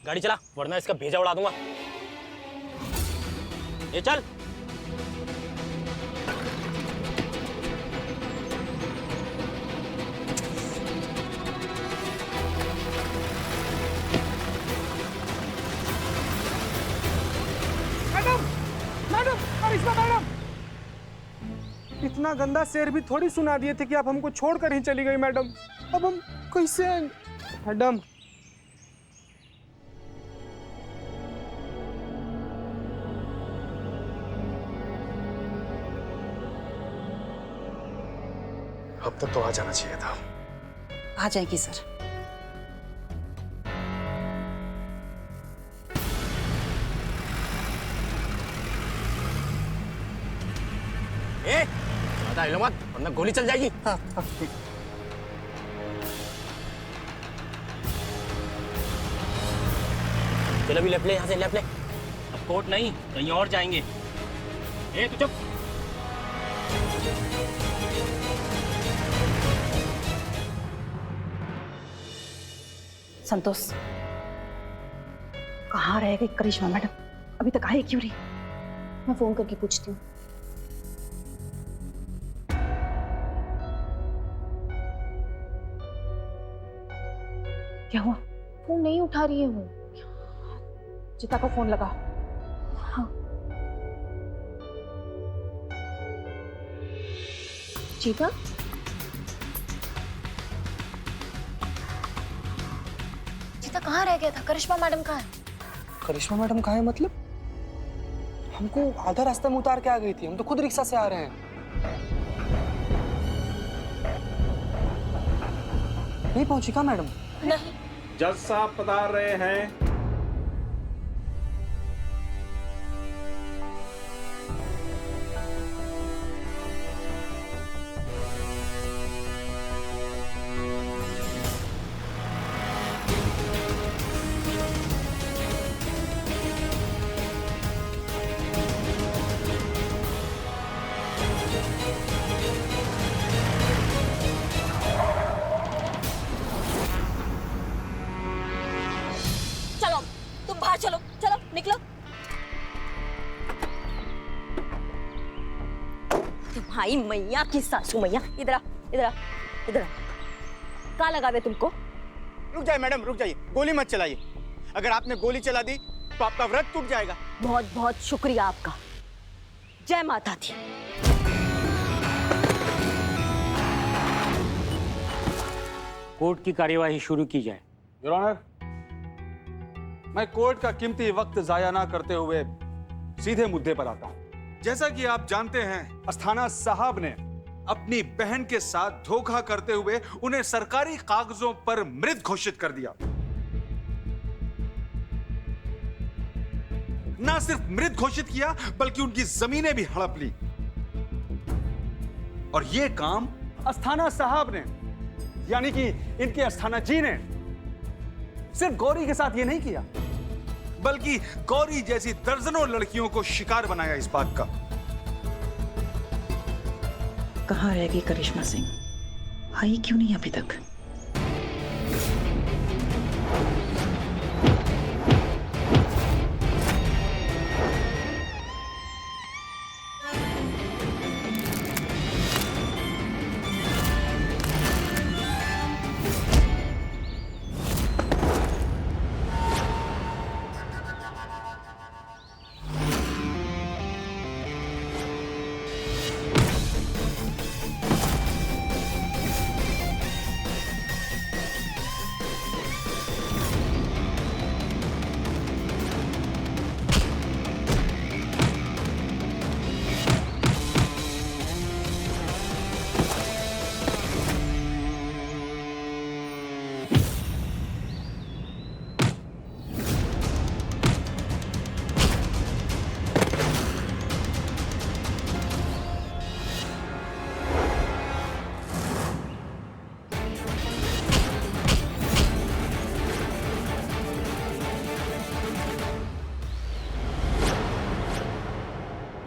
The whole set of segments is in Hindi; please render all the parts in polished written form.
गाड़ी चला वरना इसका भेजा उड़ा दूंगा। ये चल। मैडम, मैडम, करिश्मा मैडम, इतना गंदा शेर भी थोड़ी सुना दिए थे कि आप हमको छोड़कर ही चली गई मैडम। अब हम कैसे? मैडम, अब तक तो आ जाना चाहिए था। आ जाएगी सर। ए, ज्यादा हिलो मत वरना गोली चल जाएगी। हाँ। चलो अभी लेफ्ट ले, यहाँ से लेफ्ट ले। अब कोर्ट नहीं कहीं और जाएंगे। ए तू चुप। संतोष, कहाँ रह गई करिश्मा मैडम? अभी तक आई क्यों नहीं? मैं फोन करके पूछती हूँ। क्या हुआ? फोन नहीं उठा रही है वो। चिता को फोन लगा। हाँ। चीता? चीता कहाँ रह गया था? करिश्मा मैडम कहाँ है? करिश्मा मैडम कहाँ है मतलब? हमको आधा रास्ते में उतार के आ गई थी, हम तो खुद रिक्शा से आ रहे हैं। नहीं पहुंची क्या मैडम? नहीं। जज साहब पधार रहे हैं। चलो तुम बाहर चलो, चलो निकलो। तुम्हारी मैया की सासू मैया, इधर आ, इधर आ, इधर आ। कहाँ लगावे तुमको? रुक जाइए मैडम, रुक जाइए, गोली मत चलाइए। अगर आपने गोली चला दी तो आपका व्रत टूट जाएगा। बहुत बहुत शुक्रिया आपका। जय माता दी। कोर्ट की कार्यवाही शुरू की जाए। योर ऑनर, मैं कोर्ट का कीमती वक्त जाया ना करते हुए सीधे मुद्दे पर आता हूं। जैसा कि आप जानते हैं, अस्थाना साहब ने अपनी बहन के साथ धोखा करते हुए उन्हें सरकारी कागजों पर मृत घोषित कर दिया। ना सिर्फ मृत घोषित किया बल्कि उनकी जमीनें भी हड़प ली। और यह काम अस्थाना साहब ने, यानी कि इनके अस्थाना जी ने, सिर्फ गौरी के साथ ये नहीं किया बल्कि गौरी जैसी दर्जनों लड़कियों को शिकार बनाया इस बात का। कहाँ रह गई करिश्मा सिंह? आई क्यों नहीं अभी तक?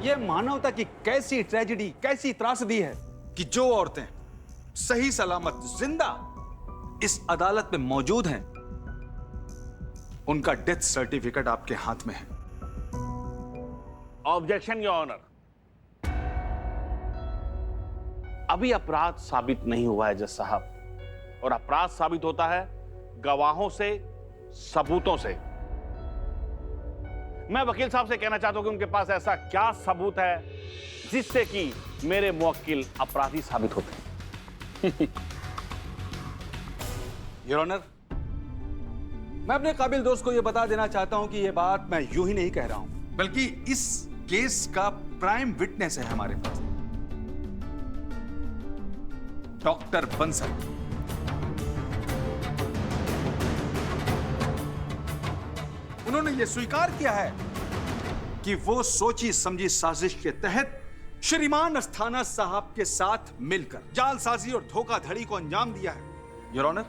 यह मानवता की कैसी ट्रेजेडी, कैसी त्रासदी है कि जो औरतें सही सलामत जिंदा इस अदालत में मौजूद हैं, उनका डेथ सर्टिफिकेट आपके हाथ में है। Objection your honour. अभी अपराध साबित नहीं हुआ है जज साहब, और अपराध साबित होता है गवाहों से, सबूतों से। मैं वकील साहब से कहना चाहता हूं कि उनके पास ऐसा क्या सबूत है जिससे कि मेरे मुवक्किल अपराधी साबित होते हैं। योर ऑनर, मैं अपने काबिल दोस्त को यह बता देना चाहता हूं कि यह बात मैं यूं ही नहीं कह रहा हूं, बल्कि इस केस का प्राइम विटनेस है हमारे पास, डॉक्टर बंसल। उन्होंने यह स्वीकार किया है कि वो सोची समझी साजिश के तहत श्रीमान अस्थाना साहब के साथ मिलकर जालसाजी और धोखाधड़ी को अंजाम दिया है। योर ऑनर,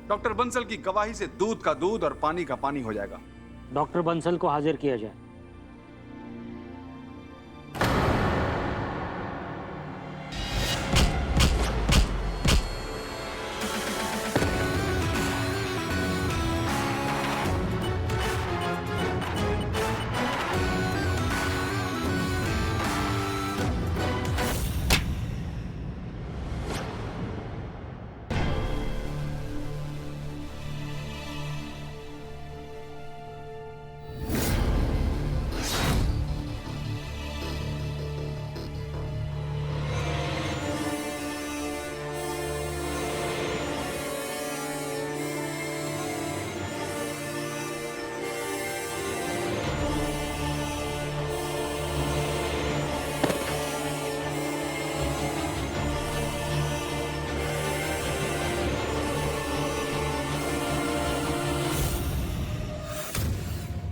डॉक्टर बंसल की गवाही से दूध का दूध और पानी का पानी हो जाएगा। डॉक्टर बंसल को हाजिर किया जाए।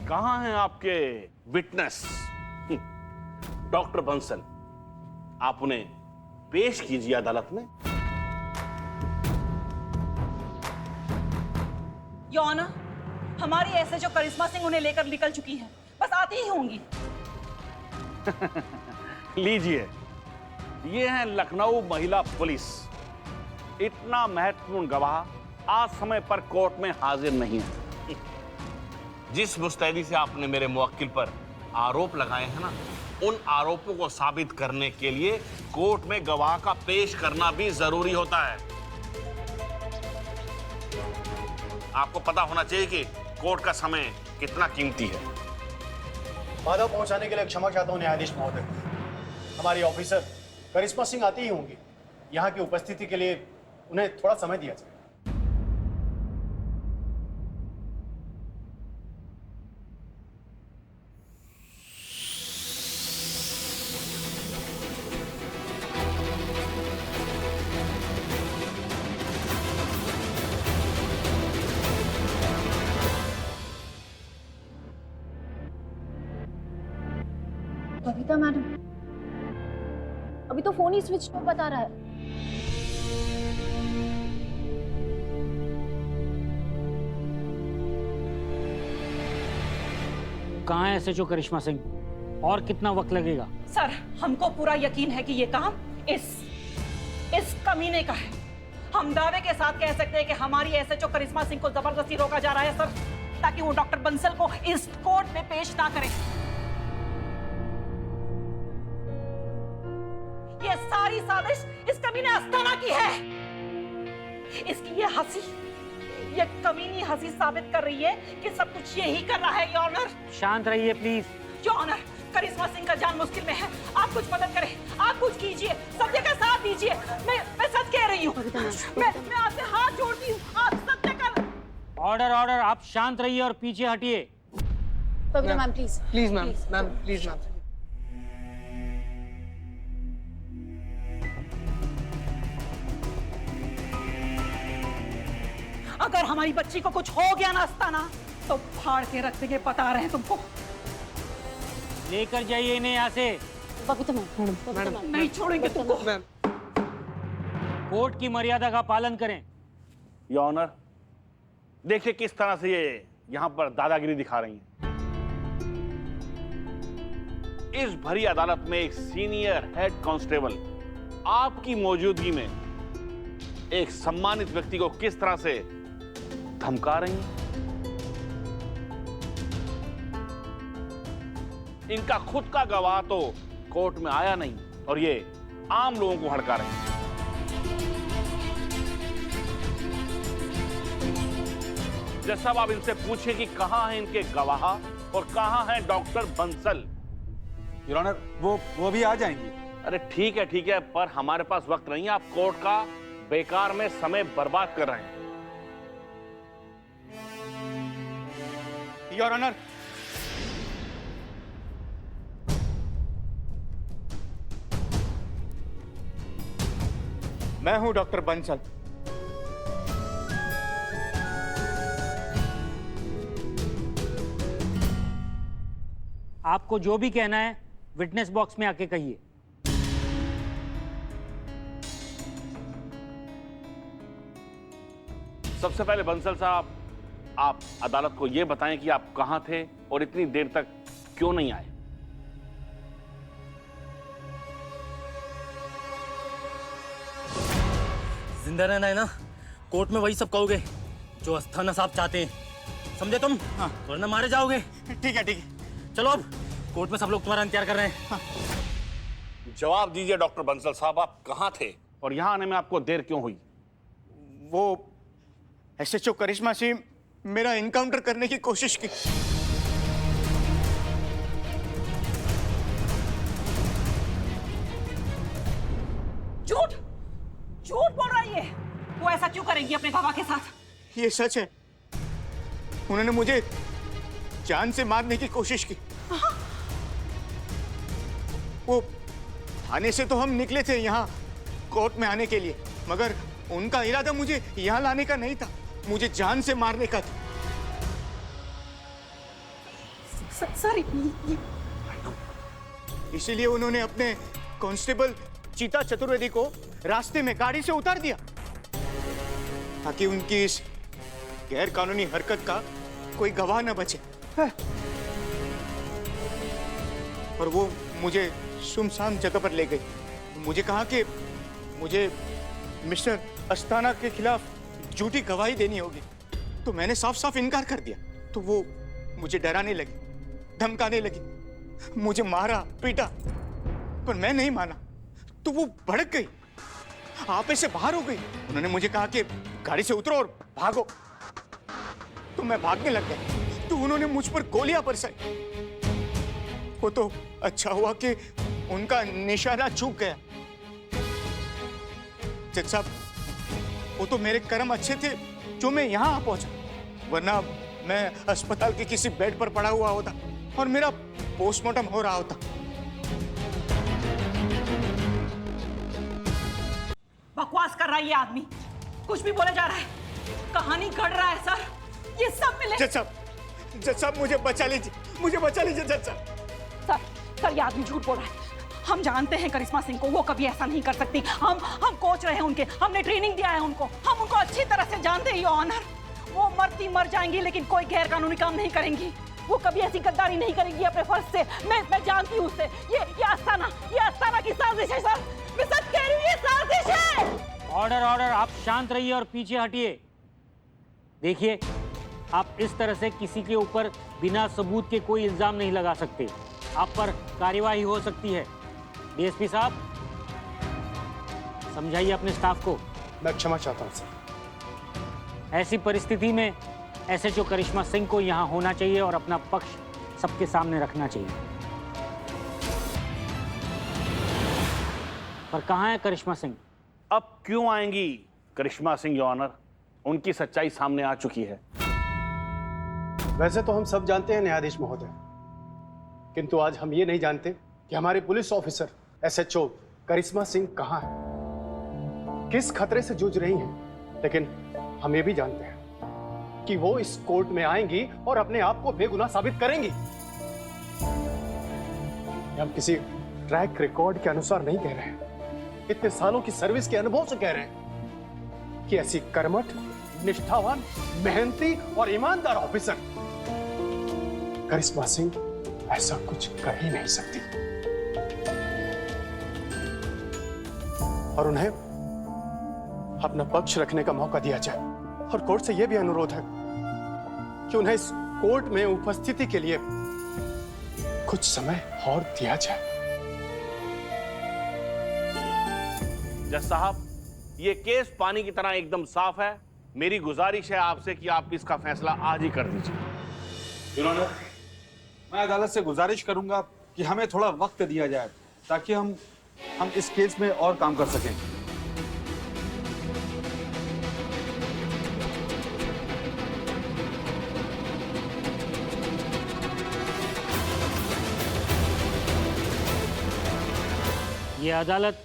कहां हैं आपके विटनेस? डॉक्टर बंसल, आप उन्हें पेश कीजिए अदालत में। योर ऑनर, हमारी एसएचओ करिश्मा सिंह उन्हें लेकर निकल चुकी है, बस आती ही होंगी। लीजिए, ये है लखनऊ महिला पुलिस। इतना महत्वपूर्ण गवाह आज समय पर कोर्ट में हाजिर नहीं है। जिस मुस्तैदी से आपने मेरे मुवक्किल पर आरोप लगाए हैं ना, उन आरोपों को साबित करने के लिए कोर्ट में गवाह का पेश करना भी जरूरी होता है। आपको पता होना चाहिए कि कोर्ट का समय कितना कीमती है। बाधा पहुंचाने के लिए क्षमा चाहता हूं न्यायाधीश महोदय। हमारी ऑफिसर करिश्मा सिंह आती ही होंगी। यहाँ की उपस्थिति के लिए उन्हें थोड़ा समय दिया जाए। बबीता मैडम, अभी तो फोन ही स्विच ऑफ बता रहा है। कहाँ है एसएचओ करिश्मा सिंह? और कितना वक्त लगेगा? सर, हमको पूरा यकीन है कि ये काम इस कमीने का है। हम दावे के साथ कह सकते हैं कि हमारी एसएचओ करिश्मा सिंह को जबरदस्ती रोका जा रहा है सर, ताकि वो डॉक्टर बंसल को इस कोर्ट में पेश ना करें। ये सारी साजिश इस कमीने अस्थाना की है। इसकी ये हंसी, ये कमीनी हंसी साबित कर रही है कि सब कुछ यही कर रहा है। योर ऑनर, शांत रहिए प्लीज। योर ऑनर, करिश्मा सिंह का जान मुश्किल में है। आप कुछ मदद करें, आप कुछ कीजिए, सत्य का साथ दीजिए। मैं सच कह रही हूँ। मैं आपसे हाथ जोड़ती हूँ, आप सत्य का। ऑर्डर ऑर्डर, आप शांत रहिए और पीछे हटिए। Babita ma'am please please ma'am, ma'am please ma'am. अगर हमारी बच्ची को कुछ हो गया ना अस्थाना, तो फाड़ के रख देंगे, बता रहे हैं तुमको। लेकर जाइए इन्हें यहाँ से। बबीता मैम, नहीं छोड़ेंगे तुमको। मैम, कोर्ट की मर्यादा का पालन करें। योर ऑनर, देखिए किस तरह से ये यहां पर दादागिरी दिखा रही हैं। इस भरी अदालत में एक सीनियर हेड कांस्टेबल आपकी मौजूदगी में एक सम्मानित व्यक्ति को किस तरह से धमका रही हैं। इनका खुद का गवाह तो कोर्ट में आया नहीं और ये आम लोगों को हड़का रहे हैं। जज साहब, आप इनसे पूछिए कि कहां हैं इनके गवाह और कहां है डॉक्टर बंसल। योर ऑनर, वो भी आ जाएंगी। अरे ठीक है, पर हमारे पास वक्त नहीं है। आप कोर्ट का बेकार में समय बर्बाद कर रहे हैं। योर ऑनर, मैं हूं डॉक्टर बंसल। आपको जो भी कहना है विटनेस बॉक्स में आके कहिए। सबसे पहले बंसल साहब, आप अदालत को यह बताएं कि आप कहां थे और इतनी देर तक क्यों नहीं आए। जिंदा रहना है ना, कोर्ट में वही सब कहोगे जो अस्थाना साहब चाहते हैं, समझे तुम? हाँ। वरना मारे जाओगे। ठीक है। चलो अब कोर्ट में सब लोग तुम्हारा इंतजार कर रहे हैं। जवाब दीजिए डॉक्टर बंसल साहब, आप कहां थे और यहां आने में आपको देर क्यों हुई? वो एसएचओ करिश्मा सिंह मेरा इनकाउंटर करने की कोशिश की। झूठ बोल रहा है ये। वो ऐसा क्यों करेंगी अपने गवाह के साथ? ये सच है, उन्होंने मुझे जान से मारने की कोशिश की। वो थाने से तो हम निकले थे यहाँ कोर्ट में आने के लिए, मगर उनका इरादा मुझे यहाँ लाने का नहीं था, मुझे जान से मारने का था। सर, इसीलिए उन्होंने अपने कांस्टेबल चीता चतुर्वेदी को रास्ते में गाड़ी से उतार दिया ताकि उनकी इस गैर कानूनी हरकत का कोई गवाह न बचे। और वो मुझे सुनसान जगह पर ले गई। मुझे कहा कि मुझे मिस्टर अस्थाना के खिलाफ झूठी गवाही देनी होगी, तो मैंने साफ साफ इनकार कर दिया। तो वो मुझे डराने लगी, धमकाने लगी, मुझे मारा पीटा, पर मैं नहीं माना। तो वो भड़क गई, आपे से बाहर हो गई। उन्होंने मुझे कहा कि गाड़ी से उतरो और भागो, तो मैं भागने लग गया। तो उन्होंने मुझ पर गोलियां बरसाई। वो तो अच्छा हुआ कि उनका निशाना चूक गया। जज साहब, वो तो मेरे कर्म अच्छे थे जो मैं यहाँ आ पहुंचा, वरना मैं अस्पताल के किसी बेड पर पड़ा हुआ होता और मेरा पोस्टमार्टम हो रहा होता। बकवास कर रहा है ये आदमी, कुछ भी बोले जा रहा है, कहानी गढ़ रहा है सर। ये सब मिले। जज साहब मुझे बचा लीजिए, मुझे बचा लीजिए जज साहब। सर ये आदमी झूठ बोल रहा है। हम जानते हैं करिश्मा सिंह को, वो कभी ऐसा नहीं कर सकती। हम कोच रहे हैं उनके, हमने ट्रेनिंग दिया है उनको, हम उनको अच्छी तरह से जानते हैं। योर ऑनर, वो मरती मर जाएंगी लेकिन कोई गैर कानूनी काम नहीं करेंगी। वो कभी ऐसी गद्दारी नहीं करेंगी अपने फर्ज से। मैं जानती हूँ उससे। ये आस्थाना की साजिश है सर, मैं सच कह रही हूँ, ये साजिश है। ऑर्डर, आप शांत रहिए और पीछे हटिए। देखिए, आप इस तरह से किसी के ऊपर बिना सबूत के कोई इल्जाम नहीं लगा सकते। आप पर कार्यवाही हो सकती है। डीएसपी साहब, समझाइए अपने स्टाफ को। मैं क्षमा चाहता हूं सर। ऐसी परिस्थिति में एसएचओ करिश्मा सिंह को यहाँ होना चाहिए और अपना पक्ष सबके सामने रखना चाहिए। पर कहाँ है करिश्मा सिंह? अब क्यों आएंगी करिश्मा सिंह योर ऑनर? उनकी सच्चाई सामने आ चुकी है। वैसे तो हम सब जानते हैं न्यायाधीश महोदय, किंतु आज हम ये नहीं जानते कि हमारे पुलिस ऑफिसर एसएचओ करिश्मा सिंह कहाँ है, किस खतरे से जूझ रही हैं। लेकिन हम ये भी जानते हैं कि वो इस कोर्ट में आएंगी और अपने आप को बेगुनाह साबित करेंगी। हम किसी ट्रैक रिकॉर्ड के अनुसार नहीं कह रहे हैं, इतने सालों की सर्विस के अनुभव से कह रहे हैं कि ऐसी कर्मठ, निष्ठावान, मेहनती और ईमानदार ऑफिसर करिश्मा सिंह ऐसा कुछ कर ही नहीं सकती। और उन्हें अपना पक्ष रखने का मौका दिया जाए। और कोर्ट से यह भी अनुरोध है कि उन्हें इस कोर्ट में उपस्थिति के लिए कुछ समय और दिया जाए। जज साहब, ये केस पानी की तरह एकदम साफ है। मेरी गुजारिश है आपसे कि आप इसका फैसला आज ही कर दीजिए। योर ऑनर, मैं अदालत से गुजारिश करूंगा कि हमें थोड़ा वक्त दिया जाए ताकि हम इस केस में और काम कर सकें। ये अदालत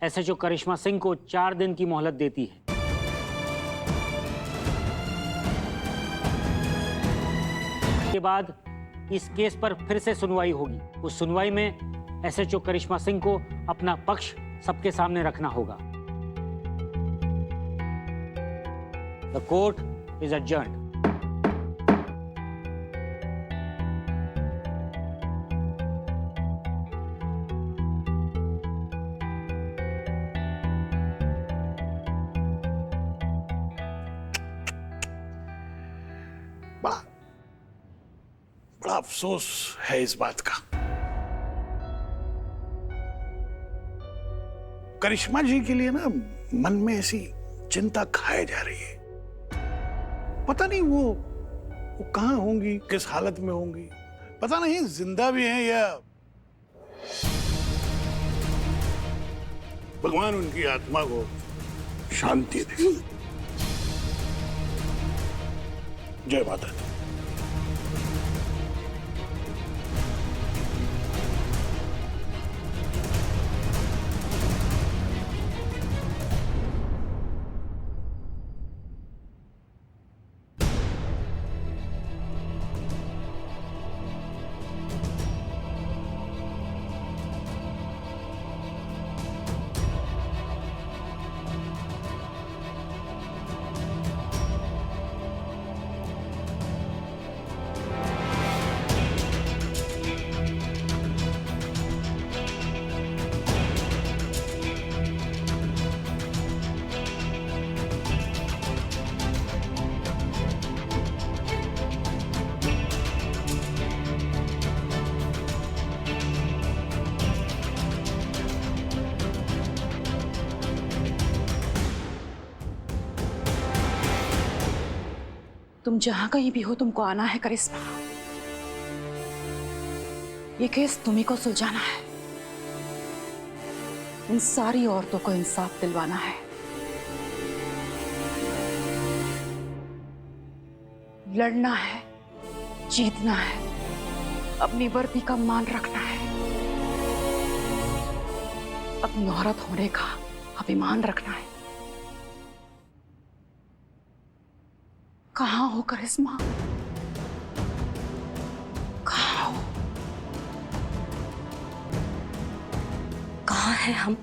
एसएचओ करिश्मा सिंह को 4 दिन की मोहलत देती है। के बाद इस केस पर फिर से सुनवाई होगी। उस सुनवाई में एसएचओ करिश्मा सिंह को अपना पक्ष सबके सामने रखना होगा। The court is adjourned. बड़ा अफसोस है इस बात का। करिश्मा जी के लिए ना मन में ऐसी चिंता खाए जा रही है। पता नहीं वो कहाँ होंगी, किस हालत में होंगी, पता नहीं जिंदा भी हैं या भगवान उनकी आत्मा को शांति दे। जय माता दी। तुम जहां कहीं भी हो, तुमको आना है करिश्मा। ये केस तुम्ही को सुलझाना है। इन सारी औरतों को इंसाफ दिलवाना है। लड़ना है, जीतना है, अपनी वर्दी का मान रखना है, अपनी औरत होने का अभिमान रखना है। कहाँ हो करिश्मा? कहाँ है हम?